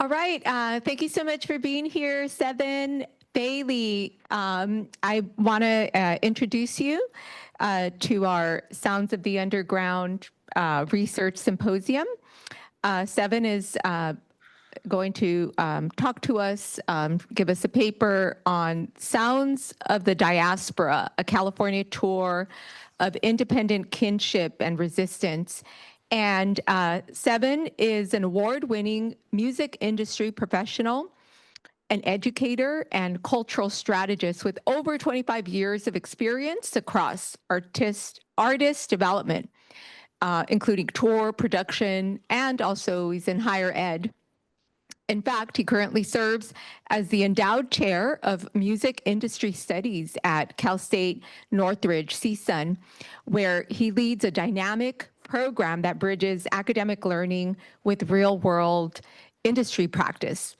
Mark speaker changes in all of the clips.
Speaker 1: All right. Thank you so much for being here, Seven. Bailey, I want to introduce you to our Sounds of the Underground Research Symposium. Seven is going to talk to us, give us a paper on Sounds of the Diaspora, a California tour of independent kinship and resistance. And Seven is an award-winning music industry professional, an educator and cultural strategist with over 25 years of experience across artist development, including tour, production, and also he's in higher ed. In fact, he currently serves as the endowed chair of music industry studies at Cal State Northridge, CSUN, where he leads a dynamic program that bridges academic learning with real-world industry practice.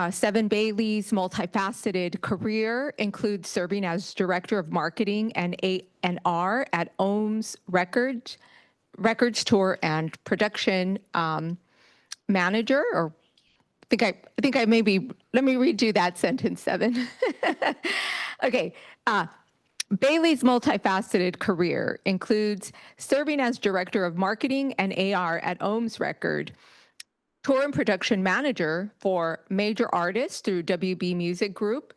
Speaker 1: Seven Bailey's multifaceted career includes serving as director of marketing and A&R at OHM's Records Tour and Production manager, or I think I maybe, let me redo that sentence, Seven. Okay. Bailey's multifaceted career includes serving as director of marketing and AR at OHM's Record, tour and production manager for major artists through WB Music Group,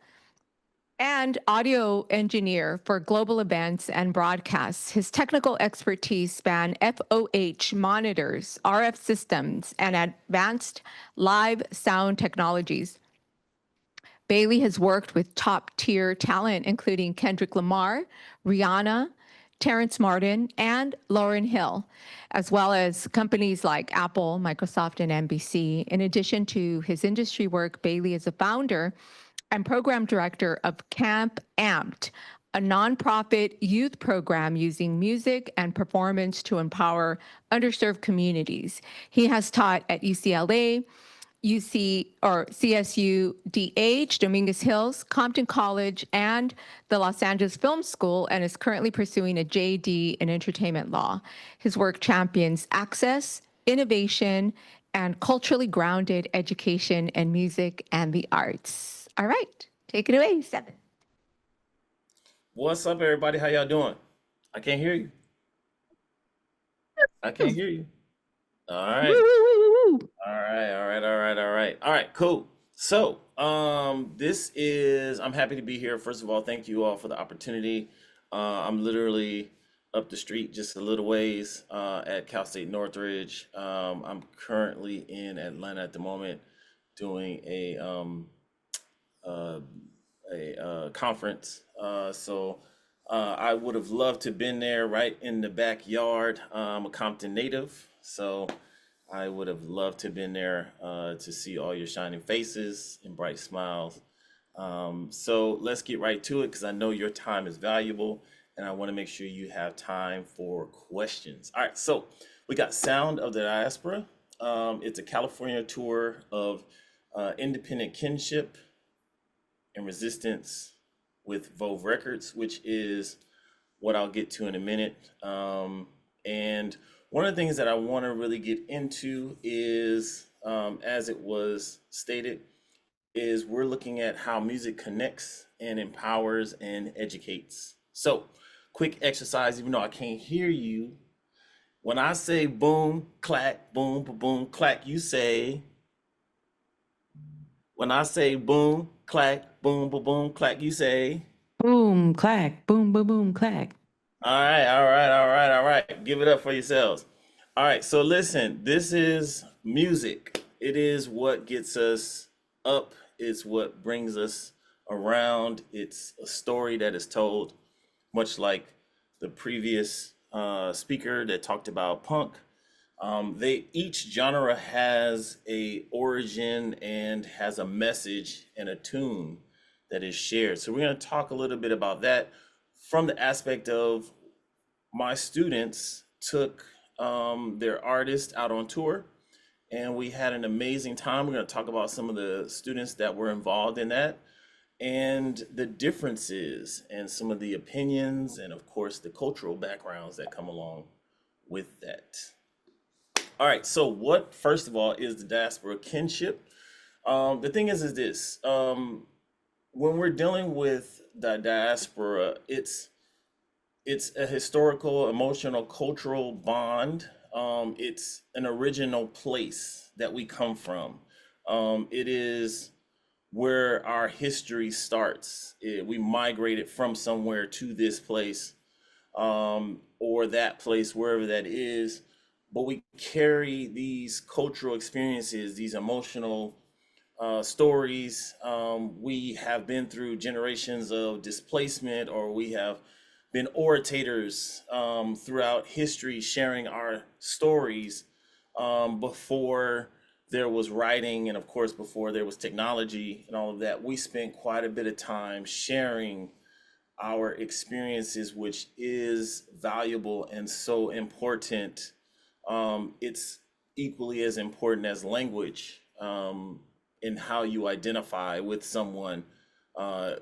Speaker 1: and audio engineer for global events and broadcasts. His technical expertise span FOH monitors, RF systems, and advanced live sound technologies. Bailey has worked with top-tier talent, including Kendrick Lamar, Rihanna, Terrence Martin, and Lauryn Hill, as well as companies like Apple, Microsoft, and NBC. In addition to his industry work, Bailey is a founder and program director of Camp Amped, a nonprofit youth program using music and performance to empower underserved communities. He has taught at UCLA, CSU, DH, Dominguez Hills, Compton College, and the Los Angeles Film School, and is currently pursuing a JD in entertainment law. His work champions access, innovation, and culturally grounded education in music and the arts. All right, take it away, Seven.
Speaker 2: What's up, everybody? How y'all doing? I can't hear you. I can't hear you. All
Speaker 1: Woo,
Speaker 2: right.
Speaker 1: woo, woo, woo, woo.
Speaker 2: All right, cool. So, I'm happy to be here. First of all, thank you all for the opportunity. I'm literally up the street just a little ways at Cal State Northridge. I'm currently in Atlanta at the moment doing a conference. I would have loved to have been there right in the backyard. I'm a Compton native, so I would have loved to have been there to see all your shining faces and bright smiles. So let's get right to it because I know your time is valuable and I want to make sure you have time for questions. All right, so we got Sound of the Diaspora. It's a California tour of independent kinship and resistance with VOVE Records, which is what I'll get to in a minute. And one of the things that I want to really get into is, as it was stated, is we're looking at how music connects and empowers and educates. So, quick exercise, even though I can't hear you. When I say boom, clack, boom, boom, clack, you say, when I say boom, clack, boom, clack, you say.
Speaker 3: Boom, clack, boom, boom, boom, clack.
Speaker 2: All right. Give it up for yourselves. All right, so listen, this is music. It is what gets us up. It's what brings us around. It's a story that is told, much like the previous speaker that talked about punk. Each genre has a origin and has a message and a tune that is shared. So we're going to talk a little bit about that from the aspect of my students took their artists out on tour and we had an amazing time. We're going to talk about some of the students that were involved in that and the differences and some of the opinions and of course the cultural backgrounds that come along with that. All right, so what, first of all, is the diaspora kinship? The thing is this, when we're dealing with the diaspora, it's a historical, emotional, cultural bond. It's an original place that we come from. It is where our history starts. We migrated from somewhere to this place, or that place, wherever that is. But we carry these cultural experiences, these emotional stories. We have been through generations of displacement, or we have been orators throughout history, sharing our stories before there was writing, and of course, before there was technology and all of that. We spent quite a bit of time sharing our experiences, which is valuable and so important. It's equally as important as language in how you identify with someone.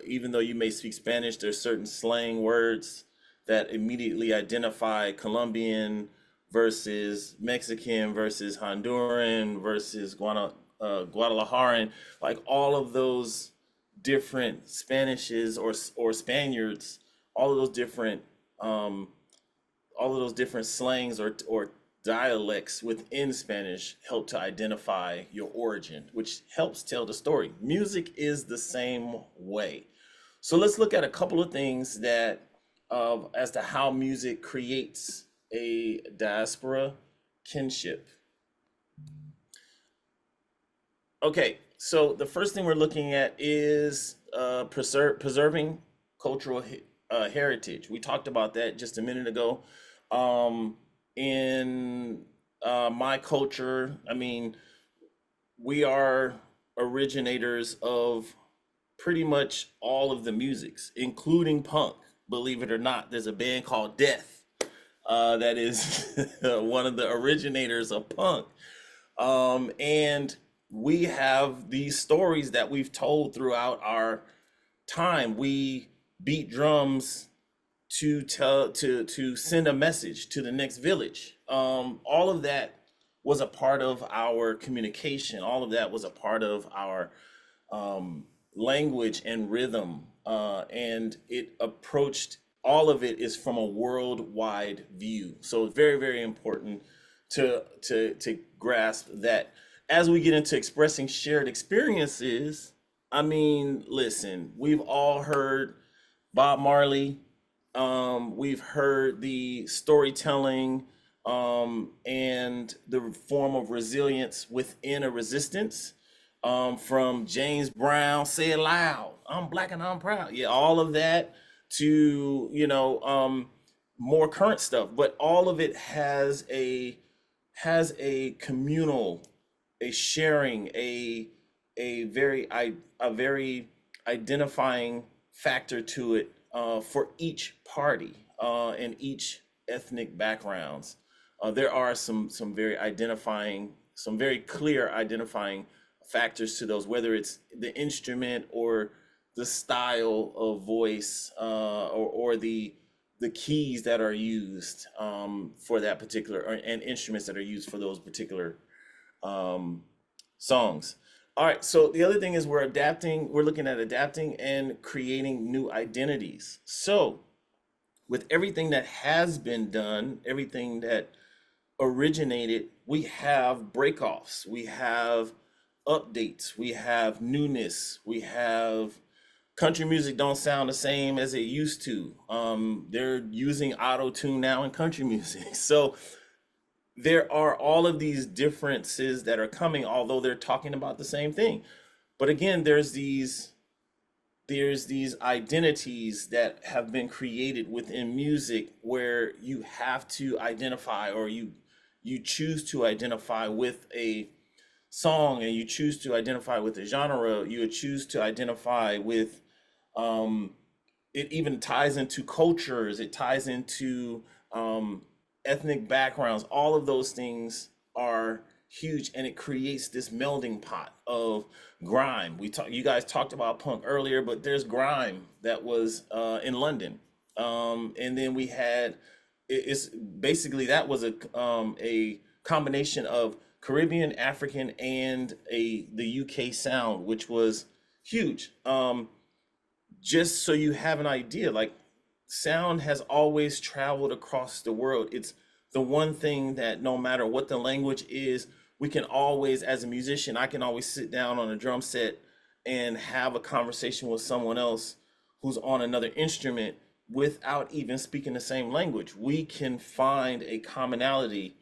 Speaker 2: Even though you may speak Spanish, there's certain slang words that immediately identify Colombian versus Mexican versus Honduran versus Guadalajaran, like all of those different Spanishes or Spaniards, all of those different slangs or dialects within Spanish help to identify your origin, which helps tell the story. Music is the same way. So let's look at a couple of things that as to how music creates a diaspora kinship. Okay, so the first thing we're looking at is preserving cultural heritage. We talked about that just a minute ago. In my culture, I mean, we are originators of pretty much all of the musics, including punk. Believe it or not, there's a band called Death that is one of the originators of punk. And we have these stories that we've told throughout our time. We beat drums to send a message to the next village. All of that was a part of our communication. All of that was a part of our language and rhythm, and it approached, all of it is from a worldwide view. So it's very, very important to grasp that. As we get into expressing shared experiences, I mean, listen, we've all heard Bob Marley, we've heard the storytelling and the form of resilience within a resistance, from James Brown, Say It Loud, I'm black and I'm proud. Yeah, all of that to, more current stuff, but all of it has a communal, a sharing, a very identifying factor to it for each party and each ethnic backgrounds. There are some very clear identifying factors to those, whether it's the instrument or the style of voice, or the keys that are used for that particular, and instruments that are used for those particular songs. All right, so the other thing is we're looking at adapting and creating new identities. So with everything that has been done, everything that originated, we have breakoffs, we have updates, we have newness, we have country music don't sound the same as it used to. They're using auto tune now in country music. So there are all of these differences that are coming, although they're talking about the same thing. But again, there's these identities that have been created within music where you have to identify, or you choose to identify with a song, and you choose to identify with a genre, you choose to identify with, it even ties into cultures, it ties into ethnic backgrounds. All of those things are huge, and it creates this melding pot of grime. You guys talked about punk earlier, but there's grime that was in London, and then we had, it's basically, that was a combination of Caribbean, African, and the UK sound, which was huge. Just so you have an idea, like sound has always traveled across the world. It's the one thing that no matter what the language is, we can always, as a musician, I can always sit down on a drum set and have a conversation with someone else who's on another instrument without even speaking the same language. We can find a commonality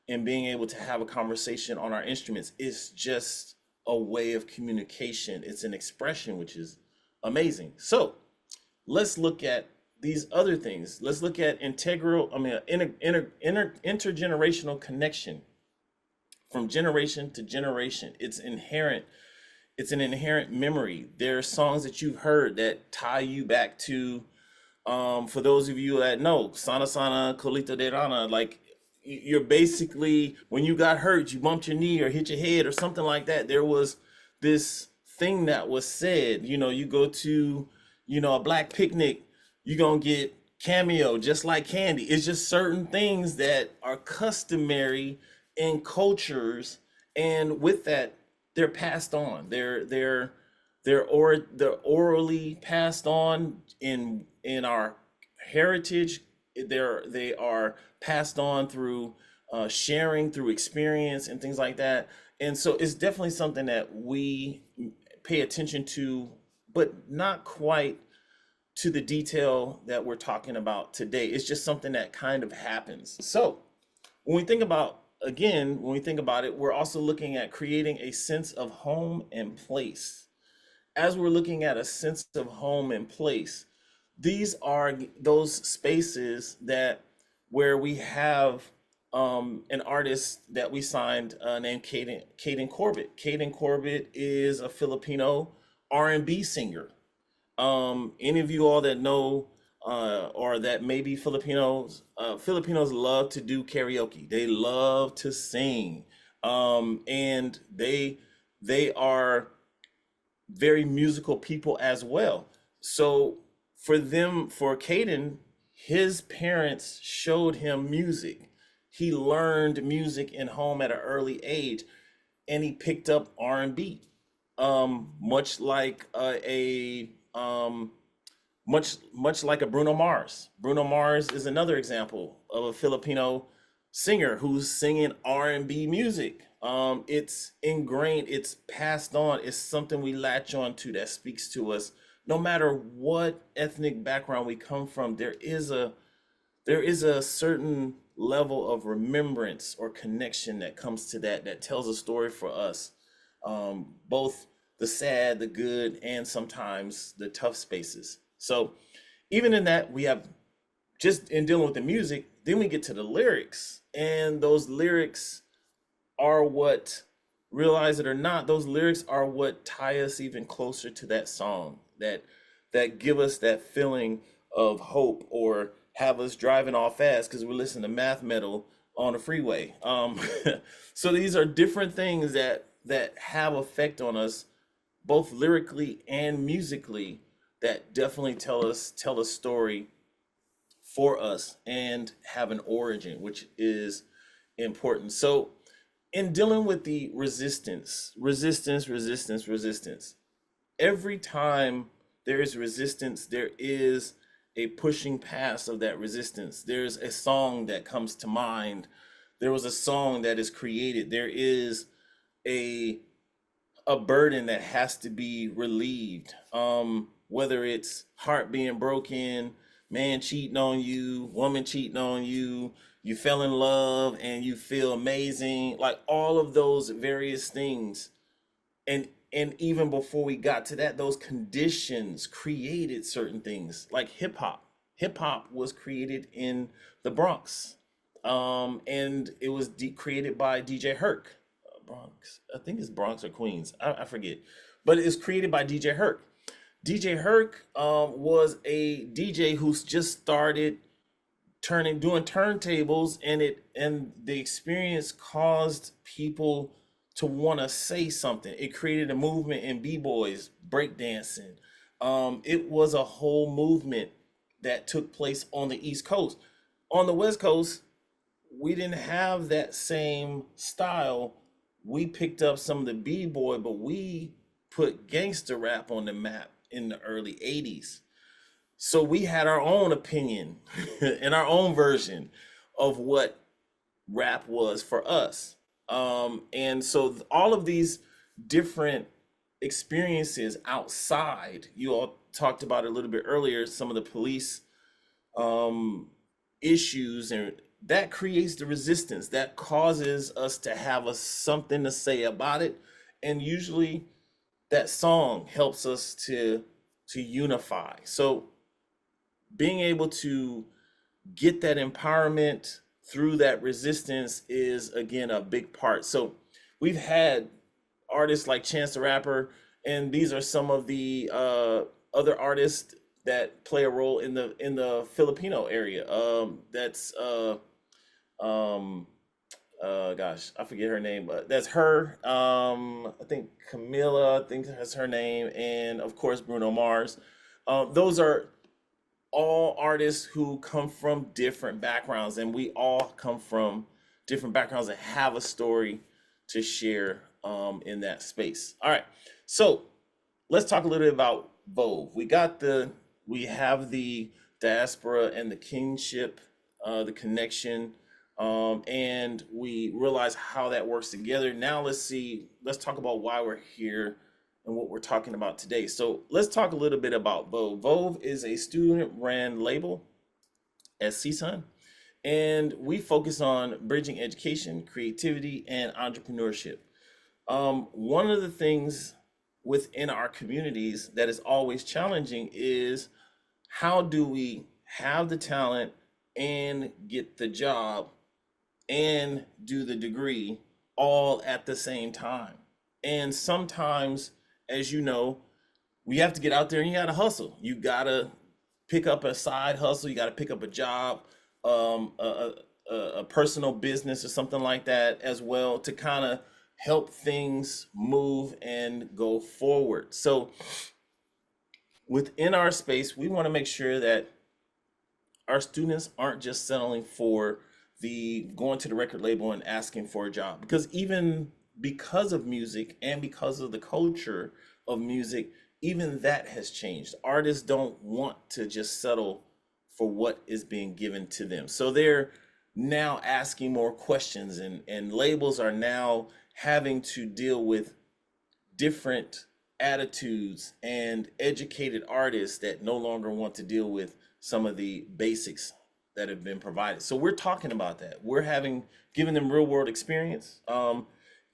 Speaker 2: in being able to have a conversation on our instruments. It's just a way of communication. It's an expression, which is amazing. So let's look at these other things. Let's look at intergenerational connection from generation to generation. It's inherent. It's an inherent memory. There are songs that you've heard that tie you back to, for those of you that know, Sana Sana, Colito de Rana, like you're basically, when you got hurt, you bumped your knee or hit your head or something like that. There was this thing that was said, you go to, a black picnic, you're going to get cameo just like candy. It's just certain things that are customary in cultures. And with that, they're passed on. They're orally passed on in our heritage. They are passed on through sharing, through experience and things like that. And so it's definitely something that we pay attention to, but not quite to the detail that we're talking about today. It's just something that kind of happens. So when we think about it, we're also looking at creating a sense of home and place. As we're looking at a sense of home and place, these are those spaces where we have an artist that we signed named Cayden Corbett. Cayden Corbett is a Filipino R&B singer. Any of you all that know or that may be Filipinos, Filipinos love to do karaoke. They love to sing, and they are very musical people as well. So for Cayden, his parents showed him music. He learned music in home at an early age, and he picked up R&B, much like much like a Bruno Mars. Bruno Mars is another example of a Filipino singer who's singing R&B music. It's ingrained, it's passed on, it's something we latch on to that speaks to us. No matter what ethnic background we come from, there is a certain level of remembrance or connection that comes to that tells a story for us, both the sad, the good, and sometimes the tough spaces. So even in that, we have, just in dealing with the music, then we get to the lyrics, and those lyrics are what, realize it or not, those lyrics are what tie us even closer to that song, that give us that feeling of hope, or have us driving off fast because we're listening to math metal on the freeway. So these are different things that have effect on us, both lyrically and musically, that definitely tell a story for us and have an origin, which is important. So in dealing with the resistance, every time there is resistance, there is a pushing past of that resistance. There's a song that comes to mind. There was a song that is created. There is a burden that has to be relieved. Whether it's heart being broken, man cheating on you, woman cheating on you, you fell in love and you feel amazing, like all of those various things. And even before we got to that, those conditions created certain things, like hip hop. Hip hop was created in the Bronx, and it was created by DJ Herc. Bronx, I think it's Bronx or Queens, I forget, but it's created by DJ Herc. DJ Herc was a DJ who's just started doing turntables, and the experience caused people to want to say something. It created a movement in b-boys, breakdancing. It was a whole movement that took place on the East Coast. On the West Coast, we didn't have that same style. We picked up some of the b-boy, but we put gangster rap on the map in the early 80s. So we had our own opinion and our own version of what rap was for us. And so all of these different experiences outside, you all talked about it a little bit earlier, some of the police issues, and that creates the resistance that causes us to have something to say about it. And usually that song helps us to unify. So being able to get that empowerment through that resistance is, again, a big part. So we've had artists like Chance the Rapper, and these are some of the other artists that play a role in the Filipino area. Gosh, I forget her name, but that's her. I think Camila, I think that's her name, and of course Bruno Mars. Those are all artists who come from different backgrounds, and we all come from different backgrounds and have a story to share in that space. All right, so let's talk a little bit about VOVE. We have the diaspora and the kinship, the connection, and we realize how that works together. Now let's talk about why we're here and what we're talking about today. So let's talk a little bit about VOVE. VOVE is a student-run label at CSUN, and we focus on bridging education, creativity, and entrepreneurship. One of the things within our communities that is always challenging is, how do we have the talent and get the job and do the degree all at the same time? And sometimes, as you know, we have to get out there and you gotta hustle. You gotta pick up a side hustle. You gotta pick up a job, a personal business or something like that as well, to kind of help things move and go forward. So within our space, we want to make sure that our students aren't just settling for going to the record label and asking for a job, because even because of music and because of the culture of music, even that has changed. Artists don't want to just settle for what is being given to them. So they're now asking more questions, and labels are now having to deal with different attitudes and educated artists that no longer want to deal with some of the basics that have been provided. So we're talking about that. We're giving them real world experience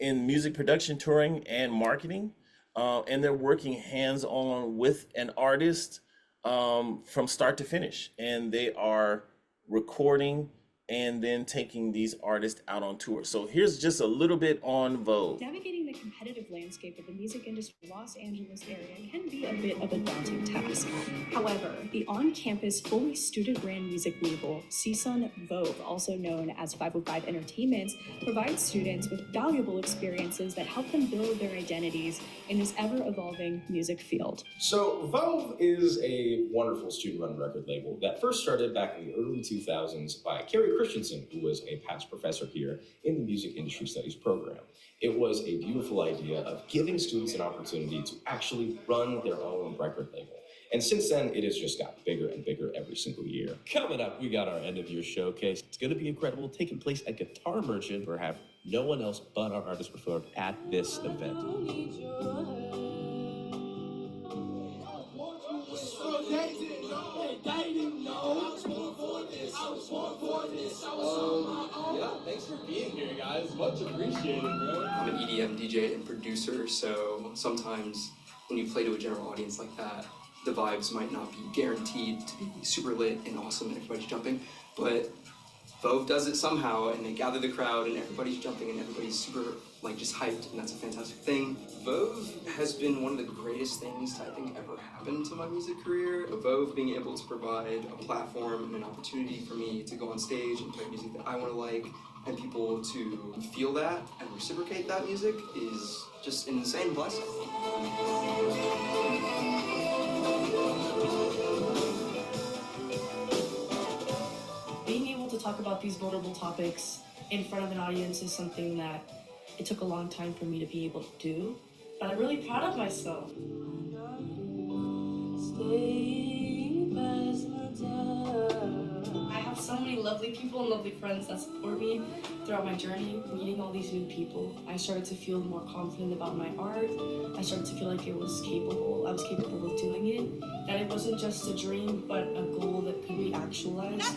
Speaker 2: in music production, touring, and marketing. And they're working hands-on with an artist from start to finish. And they are recording and then taking these artists out on tour. So here's just a little bit on VOVE.
Speaker 4: Navigating the competitive landscape of the music industry in the Los Angeles area can be a bit of a daunting task. However, the on-campus, fully student-ran music label, CSUN VOVE, also known as 505 Entertainment, provides students with valuable experiences that help them build their identities in this ever-evolving music field.
Speaker 5: So VOVE is a wonderful student-run record label that first started back in the early 2000s by Carrie Christensen, who was a past professor here in the Music Industry Studies program. It was a beautiful idea of giving students an opportunity to actually run their own record label. And since then, it has just gotten bigger and bigger every single year.
Speaker 6: Coming up, we got our end of year showcase. It's going to be incredible, taking place at Guitar Merchant, where have no one else but our artists perform at this event.
Speaker 7: Yeah, thanks for being here, guys. Much appreciated, bro.
Speaker 8: I'm an EDM DJ and producer, so sometimes when you play to a general audience like that, the vibes might not be guaranteed to be super lit and awesome and everybody's jumping, but VOVE does it somehow, and they gather the crowd and everybody's jumping and everybody's super just hyped, and that's a fantastic thing. VOVE has been one of the greatest things to, I think, ever happen to my music career. VOVE being able to provide a platform and an opportunity for me to go on stage and play music that I want to like, and people to feel that and reciprocate that music is just an insane blessing.
Speaker 4: Being able to
Speaker 9: talk about these vulnerable topics in front of an audience is something that it took a long time for me to be able to do, but I'm really proud of myself. I have so many lovely people and lovely friends that support me throughout my journey. Meeting all these new people, I started to feel more confident about my art. I started to feel like I was capable of doing it. That it wasn't just a dream, but a goal that could be actualized.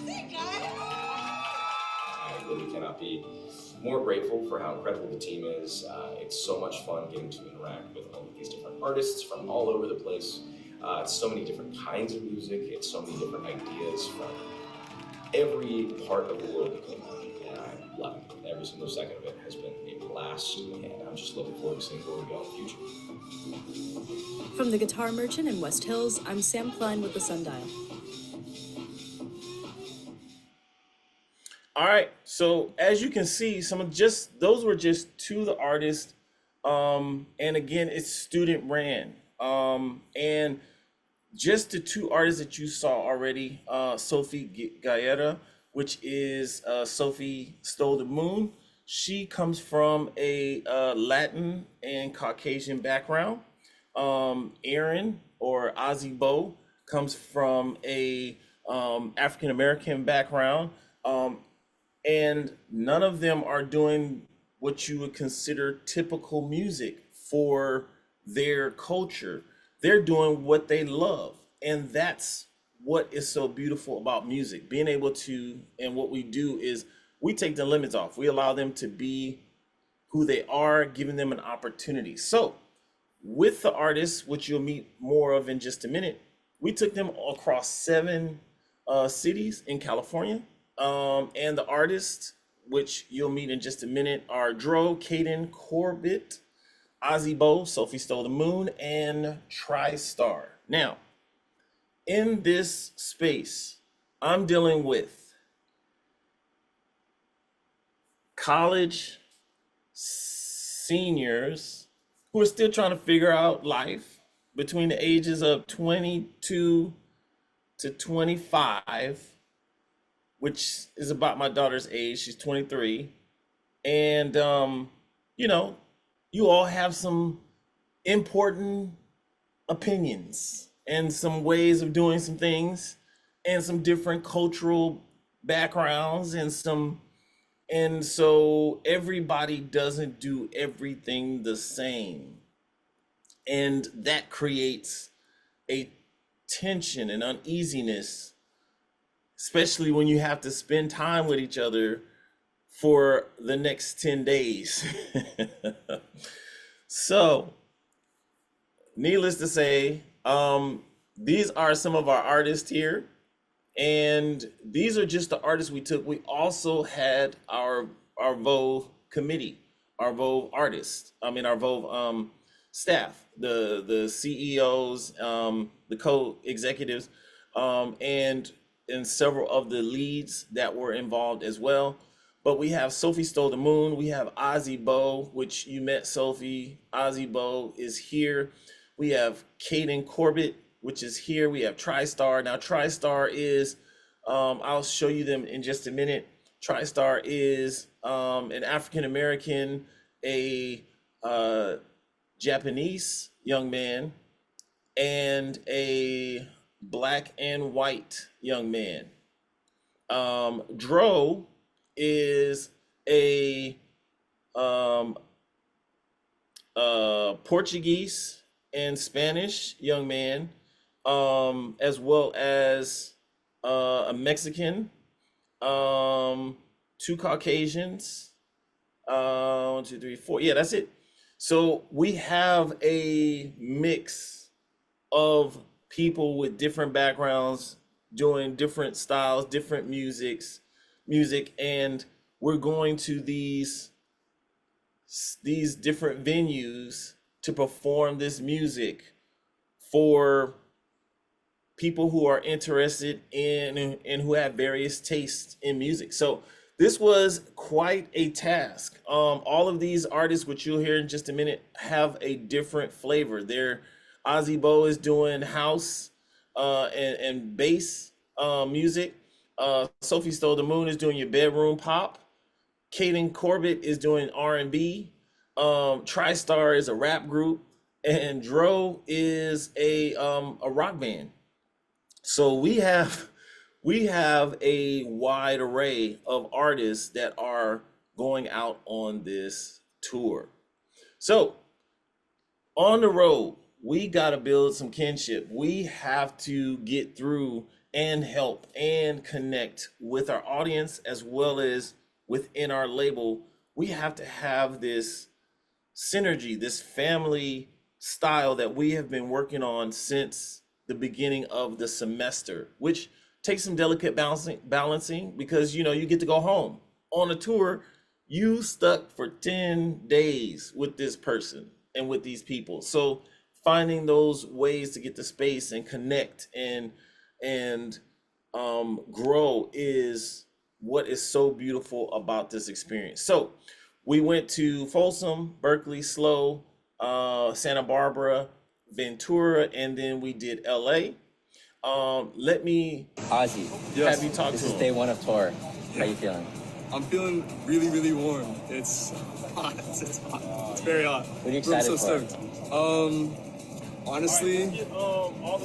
Speaker 5: I really cannot be more grateful for how incredible the team is. It's so much fun getting to interact with all of these different artists from all over the place. It's so many different kinds of music. It's so many different ideas from every part of the world that came out. And I love it. Every single second of it has been a blast. And I'm just looking forward to seeing where we go in the future.
Speaker 10: From the Guitar Merchant in West Hills, I'm Sam Klein with the Sundial.
Speaker 2: All right, so as you can see, those were just two of the artists, and again, it's student ran, and just the two artists that you saw already, Sophie Gaeta, which is Sofistolethemoon. She comes from a Latin and Caucasian background. Aaron or Aziboh comes from a African American background. And none of them are doing what you would consider typical music for their culture. They're doing what they love. And that's what is so beautiful about music. Being able to, and what we do is we take the limits off. We allow them to be who they are, giving them an opportunity. So with the artists, which you'll meet more of in just a minute, we took them across 7 cities in California. And the artists, which you'll meet in just a minute, are Dro, Cayden, Corbett, Aziboh, Sofistolethemoon, and TRIStar. Now, in this space, I'm dealing with college seniors who are still trying to figure out life between the ages of 22 to 25, which is about my daughter's age. She's 23. And, you all have some important opinions and some ways of doing some things and some different cultural backgrounds and so everybody doesn't do everything the same. And that creates a tension and uneasiness, especially when you have to spend time with each other for the next 10 days. So, needless to say, these are some of our artists here. And these are just the artists we took. We also had our VOVE committee, our VOVE artists, our VOVE staff, the CEOs, the co-executives, and several of the leads that were involved as well. But we have Sofistolethemoon, we have Aziboh, which you met Sophie. Aziboh is here. We have Cayden Corbett, which is here. We have TRIStar. Now TRIStar is, I'll show you them in just a minute. TRIStar is an African-American, a Japanese young man, and a Black and white young man. Dro is a Portuguese and Spanish young man, as well as a Mexican, 2 Caucasians, 1, 2, 3, 4. Yeah, that's it. So we have a mix of people with different backgrounds doing different styles, different music, and we're going to these different venues to perform this music for people who are interested in and who have various tastes in music. So this was quite a task. All of these artists, which you'll hear in just a minute, have a different flavor. Aziboh is doing house and bass music. Sofistolethemoon is doing your bedroom pop. Cayden Corbett is doing R&B. TRIStar is a rap group, and Dro is a rock band. So we have a wide array of artists that are going out on this tour. So on the road, we got to build some kinship. We have to get through and help and connect with our audience as well as within our label. We have to have this synergy, this family style that we have been working on since the beginning of the semester, which takes some delicate balancing because, you know, you get to go home. On a tour, you stuck for 10 days with this person and with these people. So finding those ways to get the space and connect and grow is what is so beautiful about this experience. So we went to Folsom, Berkeley, SLO, Santa Barbara, Ventura, and then we did LA. Let me
Speaker 11: Ozzy,
Speaker 2: have you talk to him.
Speaker 11: This is day one of tour. How you feeling?
Speaker 7: I'm feeling really, really warm. It's hot. It's hot. It's very hot.
Speaker 11: What are you excited
Speaker 7: I'm so
Speaker 11: for?
Speaker 7: stoked. Honestly,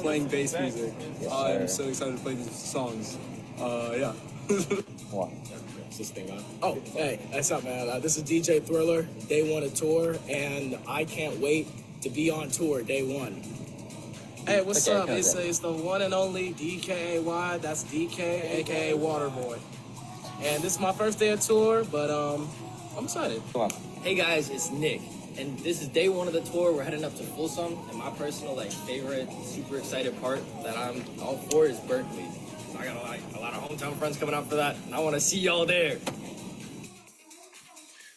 Speaker 7: playing bass music.
Speaker 11: Yes,
Speaker 7: I'm
Speaker 11: sir.
Speaker 7: so excited to play these songs. Yeah.
Speaker 11: What?
Speaker 12: Is this thing on? Oh, hey, what's up, man? This is DJ Thriller, day one of tour, and I can't wait to be on tour day one. Hey, what's
Speaker 11: Okay,
Speaker 12: up?
Speaker 11: come
Speaker 12: It's,
Speaker 11: on.
Speaker 12: it's the one and only DKAY. That's DK, aka Waterboy. And this is my first day of tour, but I'm excited.
Speaker 11: Come on.
Speaker 13: Hey guys, it's Nick, and this is day one of the tour. We're heading up to Folsom, and my personal favorite, super excited part that I'm all for is Berkeley. I got a lot of hometown friends coming out for that, and I want to see y'all there.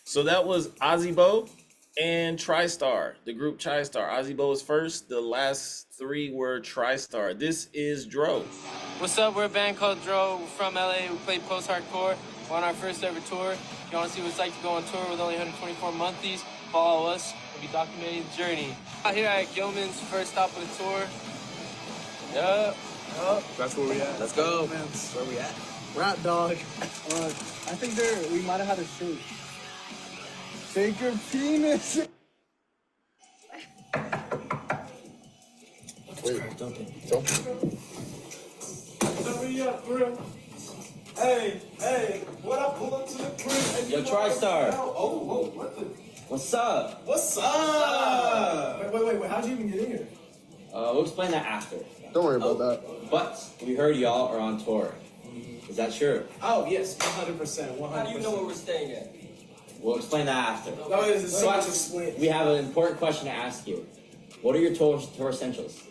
Speaker 2: So that was Aziboh and TRIStar, the group TRIStar. Aziboh was first. The last three were TRIStar. This is Dro.
Speaker 14: What's up? We're a band called Dro. We're from LA. We play post-hardcore. We're on our first ever tour. If you want to see what it's like to go on tour with only 124 monthlies, follow us. We'll be documenting the journey. Out here at Gilman's, first stop of the tour. Yup.
Speaker 7: That's where we at.
Speaker 12: Let's go.
Speaker 7: Man,
Speaker 12: Where we at?
Speaker 7: Rat dog. I think we might have had a shoot. Take your penis. Hurry up, bro. Hey, what I pull up to the crib and
Speaker 11: Yo, TRIStar.
Speaker 7: Oh, what the?
Speaker 11: What's up?
Speaker 7: What's up? Wait, how'd you even get in here?
Speaker 11: We'll explain that after.
Speaker 7: Don't worry about that.
Speaker 11: But we heard y'all are on tour. Is that true?
Speaker 12: Oh, yes, 100%. 100%.
Speaker 13: How do you know where we're staying at?
Speaker 11: We'll explain that after.
Speaker 12: No, it's
Speaker 11: So actually, we have an important question to ask you. What are your tour essentials?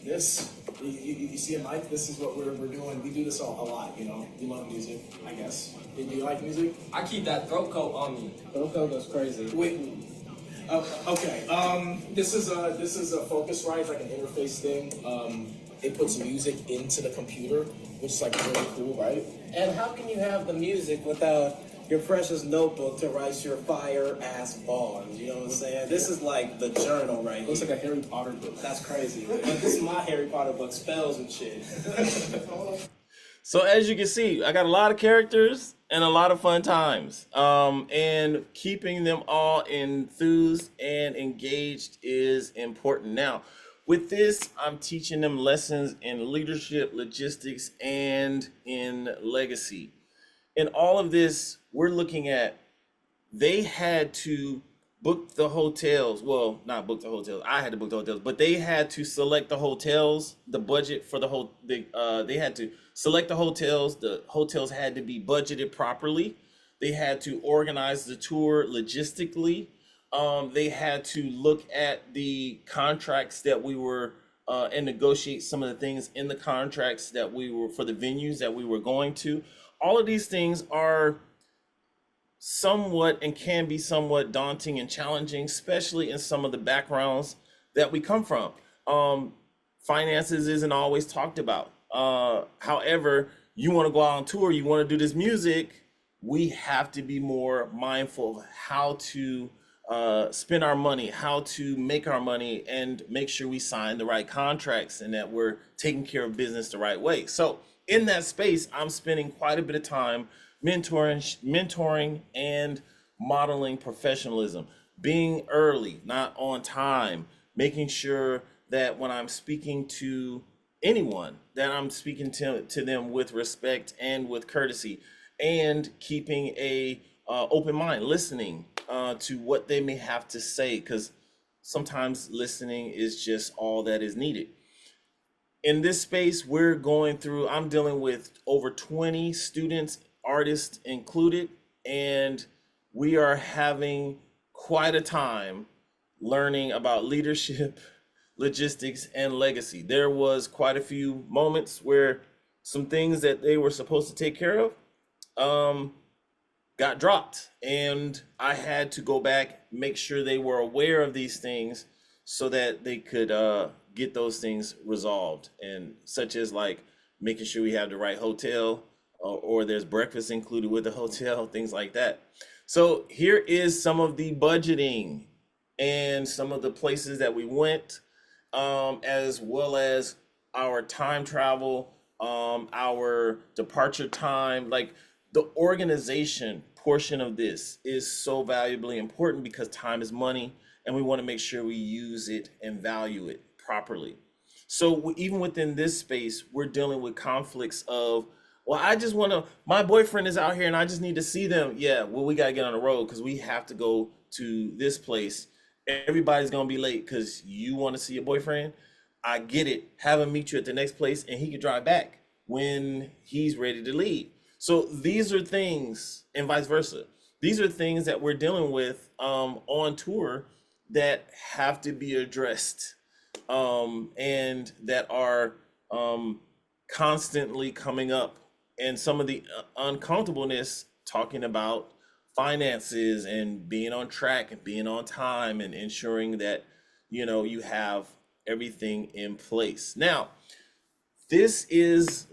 Speaker 12: This, you see a mic? This is what we're doing. We do this a lot, you know. We love music, I guess. Do you like music?
Speaker 13: I keep that throat coat on me.
Speaker 12: Throat coat goes crazy. Wait. Okay. This is a Focusrite, it's like an interface thing. It puts music into the computer, which is like really cool, right? And how can you have the music without your precious notebook to write your fire-ass bars? You know what I'm saying? This is like the journal right here. Looks like a Harry Potter book. That's crazy. But this is my Harry Potter book, spells and shit.
Speaker 2: So as you can see, I got a lot of characters and a lot of fun times. And keeping them all enthused and engaged is important. Now, with this, I'm teaching them lessons in leadership, logistics, and in legacy. In all of this, we're looking at, they had to book the hotels. Well, not book the hotels. I had to book the hotels, but they had to select the hotels, the budget for the whole, they had to select the hotels. The hotels had to be budgeted properly. They had to organize the tour logistically. They had to look at the contracts that we were, and negotiate some of the things in the contracts that we were, for the venues that we were going to. All of these things are somewhat and can be somewhat daunting and challenging, especially in some of the backgrounds that we come from. Finances isn't always talked about. However, you want to go out on tour, you want to do this music, we have to be more mindful of how to spend our money, how to make our money, and make sure we sign the right contracts and that we're taking care of business the right way. So in that space, I'm spending quite a bit of time mentoring and modeling professionalism, being early, not on time, making sure that when I'm speaking to anyone, that I'm speaking to them with respect and with courtesy, and keeping a open mind, listening to what they may have to say, because sometimes listening is just all that is needed. In this space, I'm dealing with over 20 students, artists included, and we are having quite a time learning about leadership, logistics, and legacy. There was quite a few moments where some things that they were supposed to take care of got dropped, and I had to go back, make sure they were aware of these things so that they could get those things resolved, and such as like making sure we have the right hotel, or there's breakfast included with the hotel, things like that. So here is some of the budgeting and some of the places that we went, as well as our time travel, our departure time. Like, the organization portion of this is so valuably important because time is money, and we want to make sure we use it and value it properly. So even within this space, we're dealing with conflicts of, well, my boyfriend is out here and I just need to see them. Yeah, well, we got to get on the road because we have to go to this place. Everybody's going to be late because you want to see your boyfriend. I get it. Have him meet you at the next place and he can drive back when he's ready to leave. So these are things, and vice versa. These are things that we're dealing with on tour that have to be addressed, and that are constantly coming up. And some of the uncomfortableness, talking about finances and being on track and being on time and ensuring that, you have everything in place. Now, this is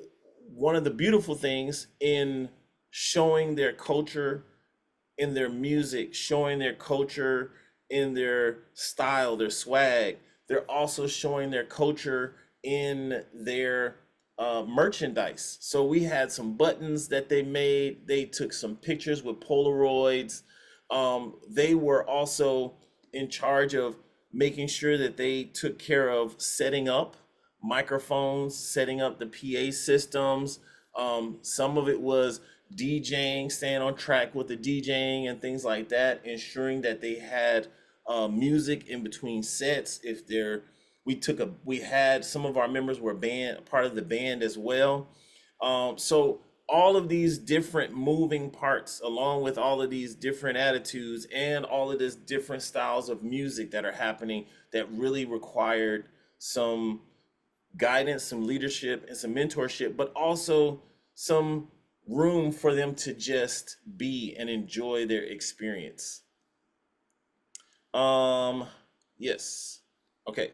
Speaker 2: one of the beautiful things in showing their culture in their music, showing their culture in their style, their swag. They're also showing their culture in their merchandise. So we had some buttons that they made. They took some pictures with Polaroids. They were also in charge of making sure that they took care of setting up microphones, setting up the PA systems. Some of it was DJing, staying on track with the DJing and things like that, ensuring that they had music in between sets. We had some of our members were part of the band as well. So all of these different moving parts, along with all of these different attitudes and all of these different styles of music that are happening, that really required some guidance, some leadership, and some mentorship, but also some room for them to just be and enjoy their experience. Yes. Okay.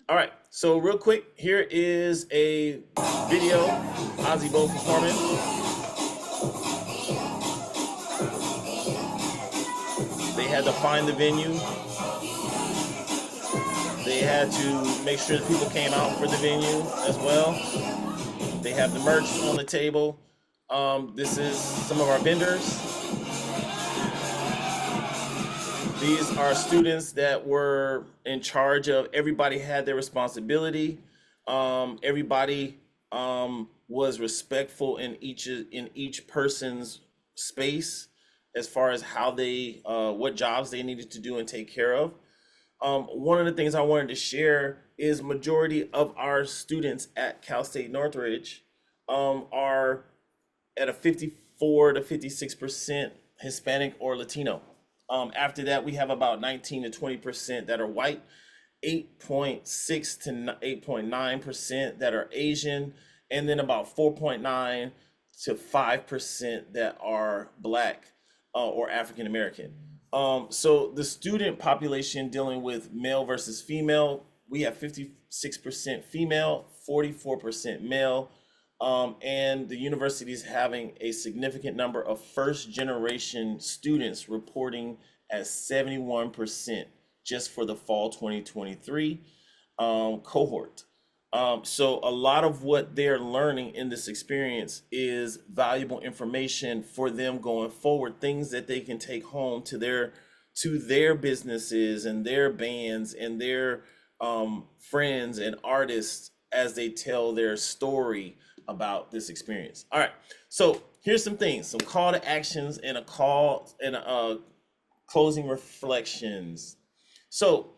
Speaker 2: All right. So real quick, here is a video, Aziboh performing. They had to find the venue. They had to make sure that people came out for the venue as well. They have the merch on the table. This is some of our vendors. These are students that were in charge of, everybody had their responsibility. Everybody was respectful in each person's space as far as how they, what jobs they needed to do and take care of. One of the things I wanted to share is majority of our students at Cal State Northridge are at a 54 to 56% Hispanic or Latino. After that, we have about 19 to 20% that are white, 8.6 to 8.9% that are Asian, and then about 4.9 to 5% that are Black or African American. So the student population dealing with male versus female, we have 56% female, 44% male, and the university is having a significant number of first generation students reporting as 71% just for the fall 2023 cohort. So a lot of what they're learning in this experience is valuable information for them going forward, things that they can take home to their businesses and their bands and their friends and artists as they tell their story about this experience. All right, so here's some things, some call to actions and a call and closing reflections. So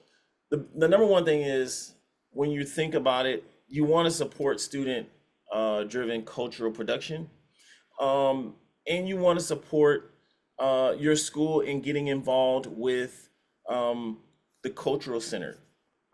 Speaker 2: the number one thing is, when you think about it, you want to support student driven cultural production, and you want to support your school in getting involved with the cultural center.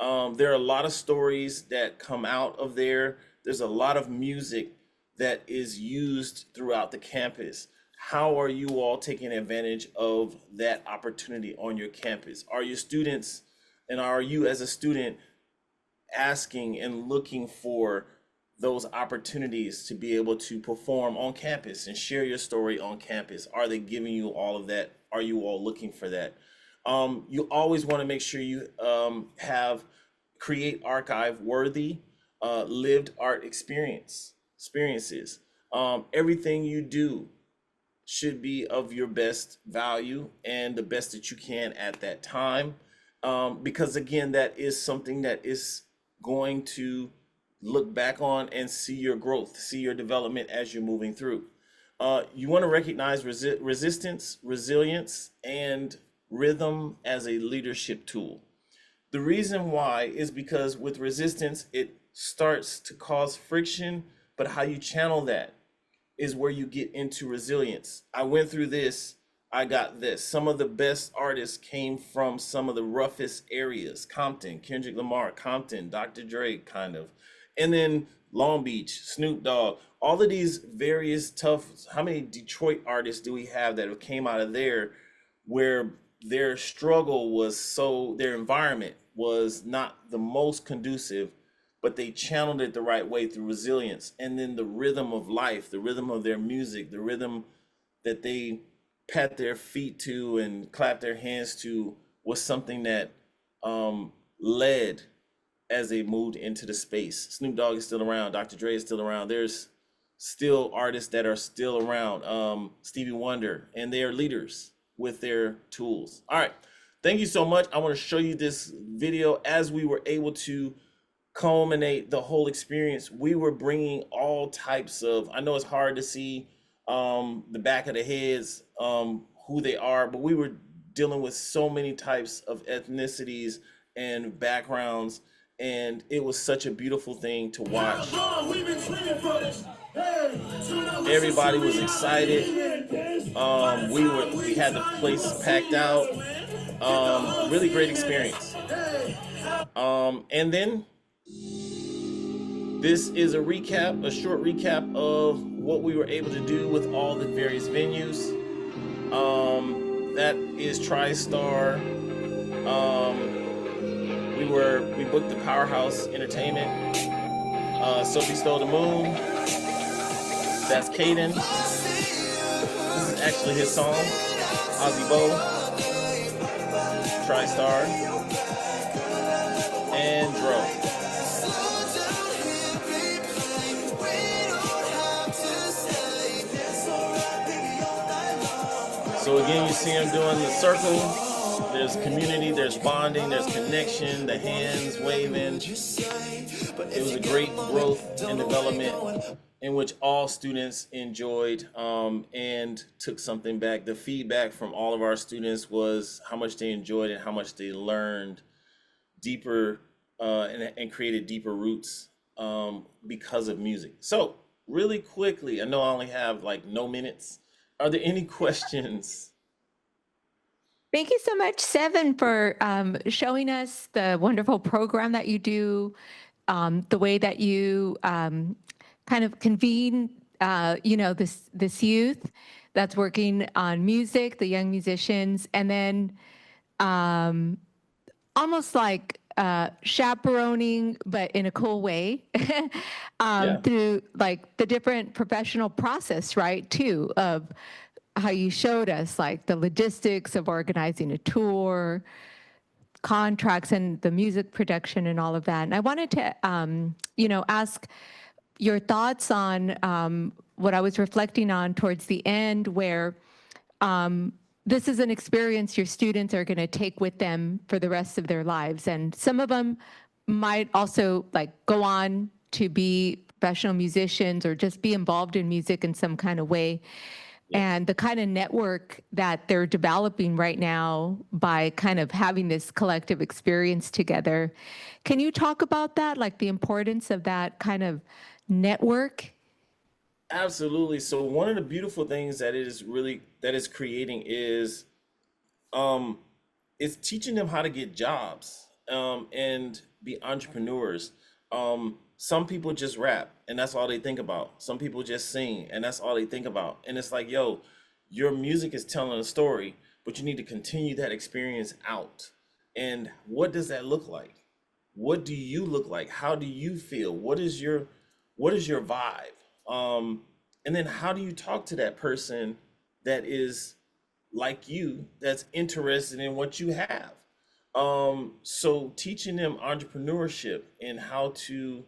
Speaker 2: There are a lot of stories that come out of there. There's a lot of music that is used throughout the campus. How are you all taking advantage of that opportunity on your campus? Are your students, and are you as a student asking and looking for those opportunities to be able to perform on campus and share your story on campus? Are they giving you all of that? Are you all looking for that? You always want to make sure you create archive worthy lived art experiences. Everything you do should be of your best value and the best that you can at that time, because again, that is something that is going to look back on and see your growth, see your development as you're moving through. You want to recognize resistance, resilience, and rhythm as a leadership tool. The reason why is because with resistance, it starts to cause friction, but how you channel that is where you get into resilience. I went through this, I got this. Some of the best artists came from some of the roughest areas. Compton, Kendrick Lamar, Compton, Dr. Dre, kind of. And then Long Beach, Snoop Dogg, all of these various tough, how many Detroit artists do we have that have came out of there where their struggle was so, their environment was not the most conducive, but they channeled it the right way through resilience. And then the rhythm of life, the rhythm of their music, the rhythm that they pat their feet to and clap their hands to was something that led as they moved into the space. Snoop Dogg is still around. Dr. Dre is still around. There's still artists that are still around. Stevie Wonder, and they are leaders with their tools. All right, thank you so much. I want to show you this video as we were able to culminate the whole experience. We were bringing all types of, I know it's hard to see the back of the heads, who they are, but we were dealing with so many types of ethnicities and backgrounds, and it was such a beautiful thing to watch. Everybody was excited. We had the place packed out. Really great experience. And then this is a recap, a short recap of what we were able to do with all the various venues. That is TRIStar. We booked the Powerhouse Entertainment. Sofistolethemoon. That's Cayden. This is actually his song. Aziboh. TRIStar. And Dro. So again, you see him doing the circle. There's community, there's bonding, there's connection, the hands waving. It was a great growth and development in which all students enjoyed and took something back. The feedback from all of our students was how much they enjoyed and how much they learned deeper and created deeper roots because of music. So really quickly, I know I only have like no minutes. Are there any questions?
Speaker 1: Thank you so much, Seven, for showing us the wonderful program that you do, the way that you kind of convene, this youth that's working on music, the young musicians, and then almost like chaperoning, but in a cool way, through like the different professional process, right, too, of how you showed us like the logistics of organizing a tour, contracts and the music production and all of that. And I wanted to, ask your thoughts on what I was reflecting on towards the end, where this is an experience your students are going to take with them for the rest of their lives. And some of them might also go on to be professional musicians or just be involved in music in some kind of way. And the kind of network that they're developing right now by kind of having this collective experience together. Can you talk about that, like the importance of that kind of network?
Speaker 2: Absolutely. So one of the beautiful things that is creating is it's teaching them how to get jobs and be entrepreneurs. Some people just rap and that's all they think about. Some people just sing and that's all they think about. And it's like, yo, your music is telling a story, but you need to continue that experience out. And what does that look like? What do you look like? How do you feel? What is your vibe? And then how do you talk to that person that is like you, that's interested in what you have? So teaching them entrepreneurship and how to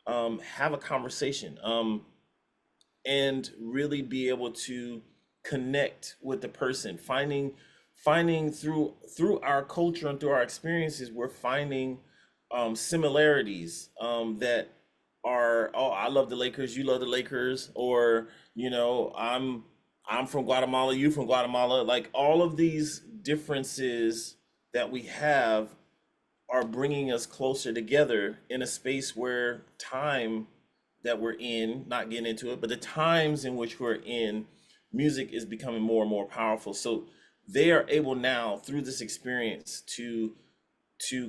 Speaker 2: have a conversation and really be able to connect with the person, finding through our culture and through our experiences, we're finding similarities that are, oh, I love the Lakers, you love the Lakers, or I'm from Guatemala, you from Guatemala. Like all of these differences that we have are bringing us closer together in a space where time that we're in, not getting into it, but the times in which we're in, music is becoming more and more powerful. So they are able now through this experience to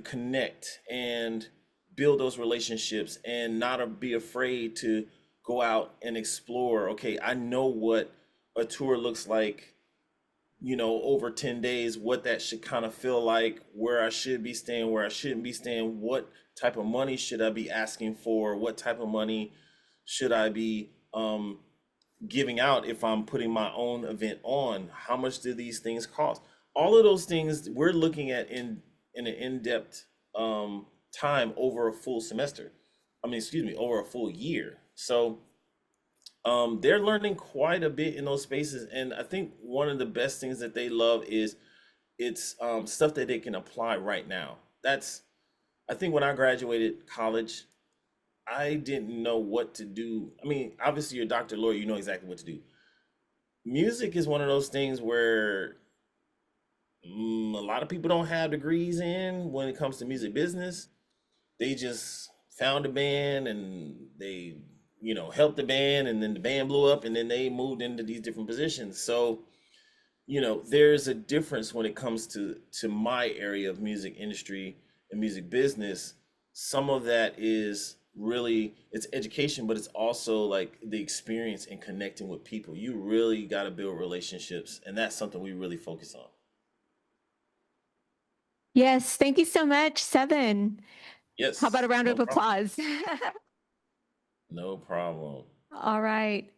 Speaker 2: connect and build those relationships and not be afraid to go out and explore. Okay, I know what a tour looks like, over 10 days, what that should kind of feel like, where I should be staying, where I shouldn't be staying, what type of money should I be asking for, what type of money should I be giving out if I'm putting my own event on, how much do these things cost? All of those things we're looking at in an in-depth time over a full semester. Over a full year. So they're learning quite a bit in those spaces. And I think one of the best things that they love is it's stuff that they can apply right now. I think when I graduated college, I didn't know what to do. I mean, obviously you're a doctor, lawyer, you know exactly what to do. Music is one of those things where a lot of people don't have degrees in when it comes to music business. They just found a band and they helped the band, and then the band blew up, and then they moved into these different positions. So, there's a difference when it comes to my area of music industry and music business. Some of that is really, it's education, but it's also like the experience in connecting with people. You really got to build relationships, and that's something we really focus on.
Speaker 1: Yes, thank you so much, Seven.
Speaker 2: Yes.
Speaker 1: How about a round of applause?
Speaker 2: No problem.
Speaker 1: All right.